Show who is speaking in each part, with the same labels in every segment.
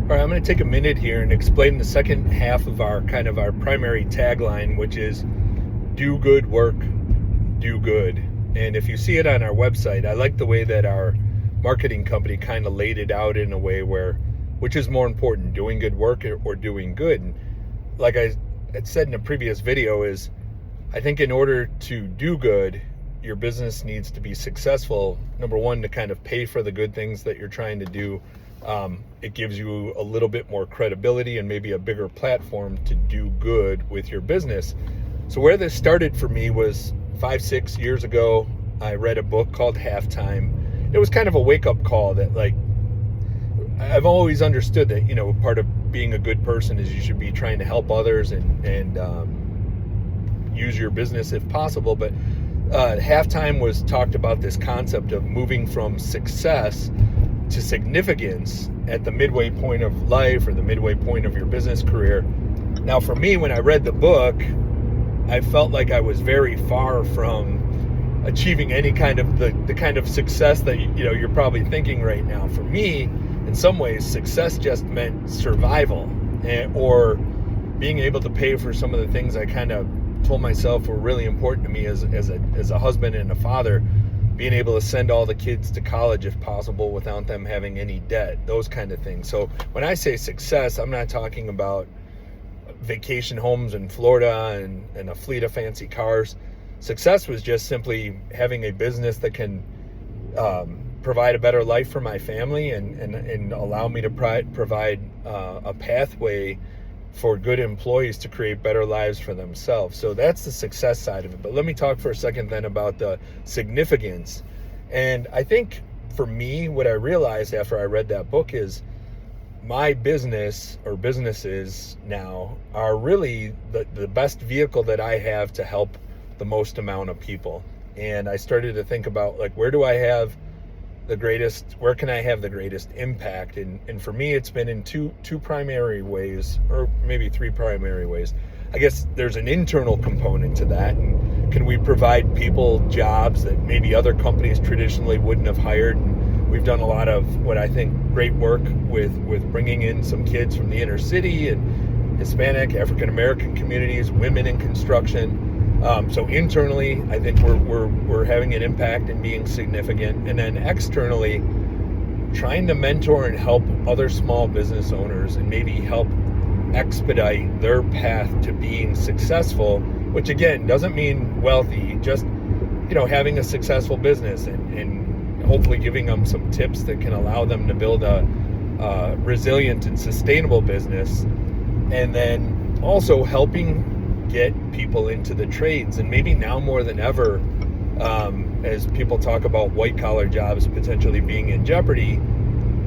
Speaker 1: All right, I'm going to take a minute here and explain the second half of our primary tagline, which is do good work, do good. And if you see it on our website, I like the way that our marketing company kind of laid it out in a way where, which is more important, doing good work or doing good? And like I had said in a previous video, is I think in order to do good, your business needs to be successful. Number one, to kind of pay for the good things that you're trying to do. It gives you a little bit more credibility and maybe a bigger platform to do good with your business. So where this started for me was 5-6 years ago. I read a book called Halftime. It was kind of a wake-up call that, like, I've always understood that, part of being a good person is you should be trying to help others and use your business if possible. But Halftime was talked about this concept of moving from success to significance at the midway point of life or the midway point of your business career. Now, for me, when I read the book, I felt like I was very far from achieving any kind of the kind of success that you're probably thinking right now. For me, in some ways, success just meant survival, or being able to pay for some of the things I kind of told myself were really important to me as a husband and a father. Being able to send all the kids to college if possible without them having any debt, those kind of things. So when I say success, I'm not talking about vacation homes in Florida and a fleet of fancy cars. Success was just simply having a business that can provide a better life for my family and allow me to provide a pathway for good employees to create better lives for themselves. So that's the success side of it. But let me talk for a second then about the significance. And I think for me, what I realized after I read that book is my business or businesses now are really the best vehicle that I have to help the most amount of people. And I started to think about, like, where can I have the greatest impact? And for me, it's been in two primary ways, or maybe three primary ways. I guess there's an internal component to that. And can we provide people jobs that maybe other companies traditionally wouldn't have hired? And we've done a lot of what I think great work with bringing in some kids from the inner city and Hispanic, African American communities, women in construction. So internally, I think we're having an impact and being significant. And then externally, trying to mentor and help other small business owners and maybe help expedite their path to being successful, which again doesn't mean wealthy, just having a successful business and hopefully giving them some tips that can allow them to build a resilient and sustainable business. And then also helping get people into the trades. And maybe now more than ever, as people talk about white collar jobs potentially being in jeopardy,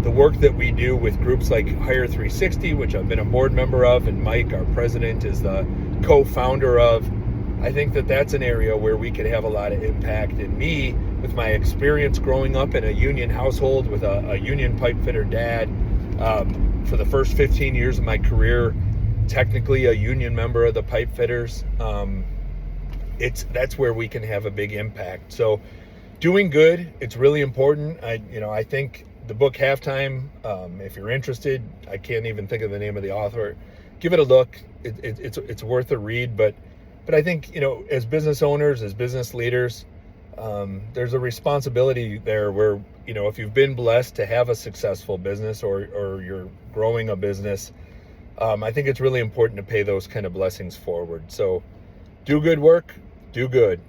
Speaker 1: the work that we do with groups like Hire 360, which I've been a board member of, and Mike, our president, is the co-founder of, I think that that's an area where we could have a lot of impact. And me, with my experience growing up in a union household with a union pipe fitter dad, for the first 15 years of my career, technically a union member of the pipe fitters, that's where we can have a big impact. So doing good, it's really important. I think the book Halftime, if you're interested, I can't even think of the name of the author, give it a look. It's worth a read. But I think, as business owners, as business leaders, there's a responsibility there where, if you've been blessed to have a successful business or you're growing a business, I think it's really important to pay those kind of blessings forward. So do good work, do good.